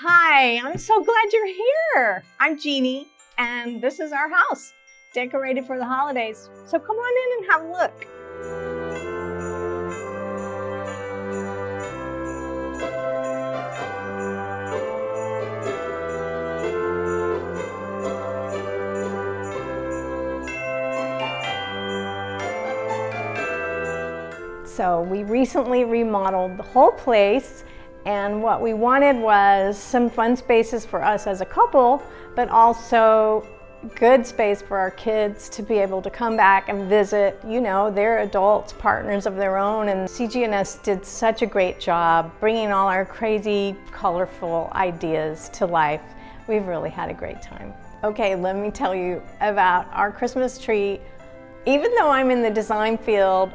Hi, I'm so glad you're here. I'm Jeannie, and this is our house, decorated for the holidays. So come on in and have a look. So we recently remodeled the whole place, and what we wanted was some fun spaces for us as a couple, but also good space for our kids to be able to come back and visit. You know, they're adults, partners of their own, and CG&S did such a great job bringing all our crazy, colorful ideas to life. We've really had a great time. Okay, let me tell you about our Christmas tree. Even though I'm in the design field,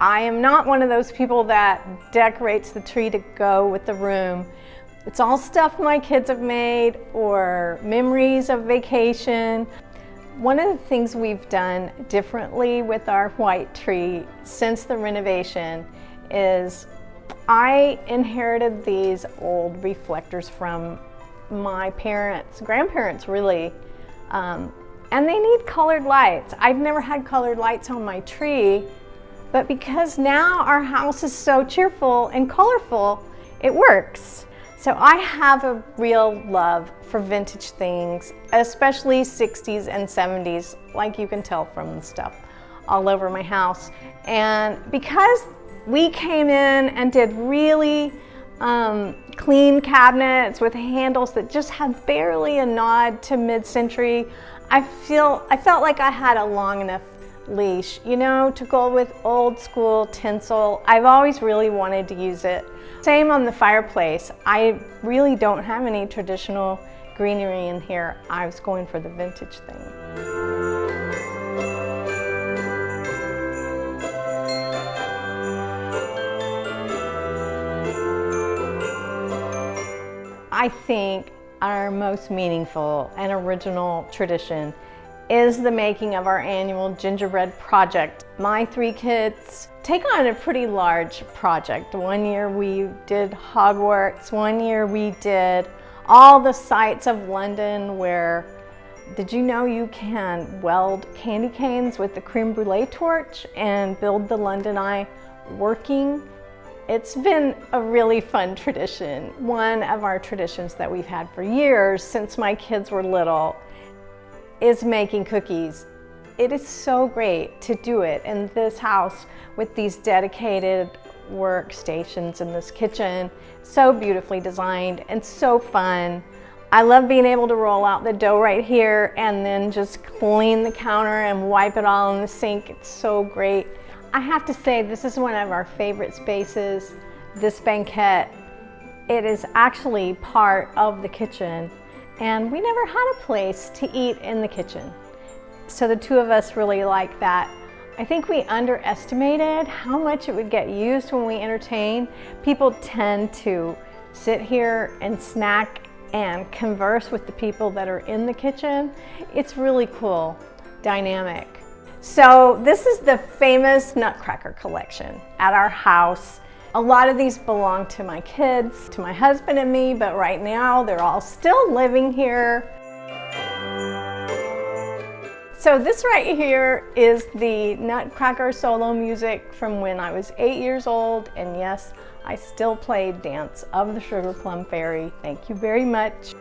I am not one of those people that decorates the tree to go with the room. It's all stuff my kids have made or memories of vacation. One of the things we've done differently with our white tree since the renovation is I inherited these old reflectors from my grandparents really, and they need colored lights. I've never had colored lights on my tree. But because now our house is so cheerful and colorful, it works. So I have a real love for vintage things, especially 60s and 70s, like you can tell from the stuff all over my house. And because we came in and did really clean cabinets with handles that just had barely a nod to mid-century, I felt like I had a long enough leash, you know, to go with old school tinsel. I've always really wanted to use it. Same on the fireplace. I really don't have any traditional greenery in here. I was going for the vintage thing. I think our most meaningful and original tradition is the making of our annual gingerbread project. My three kids take on a pretty large project. One year we did Hogwarts, one year we did all the sights of London where, did you know you can weld candy canes with the creme brulee torch and build the London Eye working? It's been a really fun tradition. One of our traditions that we've had for years since my kids were little is making cookies. It is so great to do it in this house with these dedicated workstations in this kitchen. So beautifully designed and so fun. I love being able to roll out the dough right here and then just clean the counter and wipe it all in the sink. It's so great. I have to say, this is one of our favorite spaces, this banquette. It is actually part of the kitchen, and we never had a place to eat in the kitchen. So the two of us really like that. I think we underestimated how much it would get used when we entertain. People tend to sit here and snack and converse with the people that are in the kitchen. It's really cool, dynamic. So this is the famous Nutcracker Collection at our house. A lot of these belong to my kids, to my husband and me, but right now they're all still living here. So this right here is the Nutcracker solo music from when I was 8 years old, and yes, I still play Dance of the Sugar Plum Fairy. Thank you very much.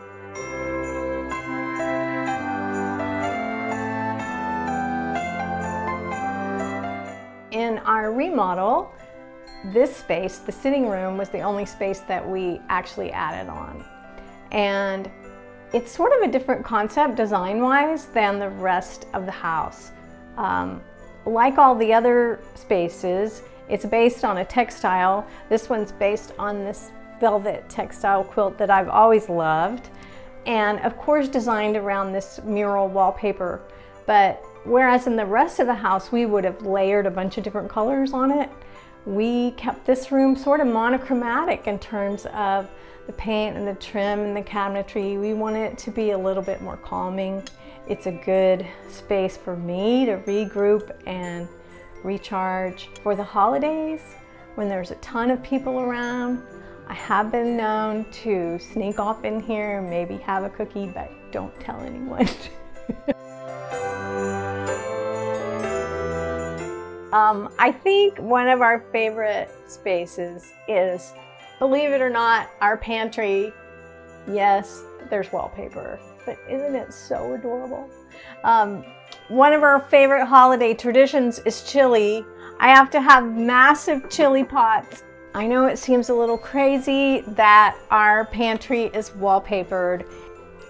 In our remodel, this space, the sitting room, was the only space that we actually added on. And it's sort of a different concept design-wise than the rest of the house. Like all the other spaces, it's based on a textile. This one's based on this velvet textile quilt that I've always loved. And of course designed around this mural wallpaper. But whereas in the rest of the house we would have layered a bunch of different colors on it, we kept this room sort of monochromatic in terms of the paint and the trim and the cabinetry. We wanted it to be a little bit more calming. It's a good space for me to regroup and recharge. For the holidays, when there's a ton of people around, I have been known to sneak off in here and maybe have a cookie, but don't tell anyone. I think one of our favorite spaces is, believe it or not, our pantry. Yes, there's wallpaper, but isn't it so adorable? One of our favorite holiday traditions is chili. I have to have massive chili pots. I know it seems a little crazy that our pantry is wallpapered,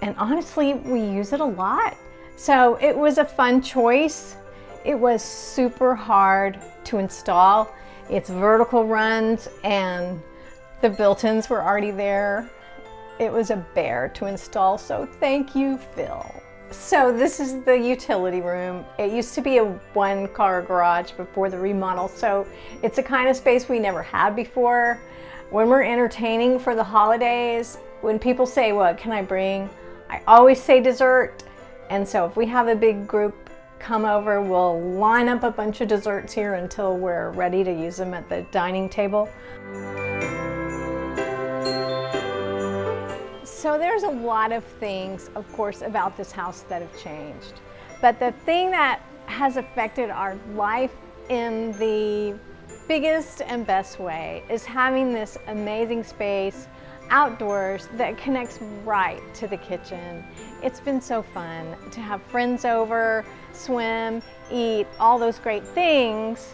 and honestly, we use it a lot. So it was a fun choice. It was super hard to install. It's vertical runs and the built-ins were already there. It was a bear to install, so thank you, Phil. So this is the utility room. It used to be a one-car garage before the remodel, so it's a kind of space we never had before. When we're entertaining for the holidays, when people say, what can I bring? I always say dessert. And so if we have a big group come over, we'll line up a bunch of desserts here until we're ready to use them at the dining table. So there's a lot of things, of course, about this house that have changed. But the thing that has affected our life in the biggest and best way is having this amazing space outdoors that connects right to the kitchen. It's been so fun to have friends over, swim, eat, all those great things.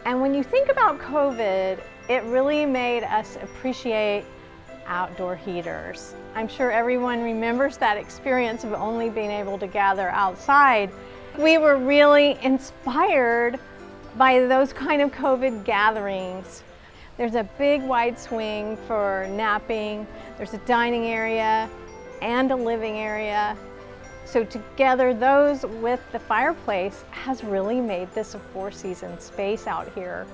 And when you think about COVID, it really made us appreciate outdoor heaters. I'm sure everyone remembers that experience of only being able to gather outside. We were really inspired by those kind of COVID gatherings. There's a big wide swing for napping. There's a dining area and a living area. So together, those with the fireplace has really made this a four-season space out here.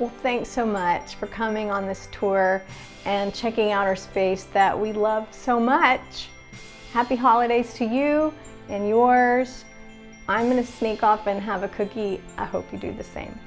Well, thanks so much for coming on this tour and checking out our space that we love so much. Happy holidays to you and yours. I'm gonna sneak off and have a cookie. I hope you do the same.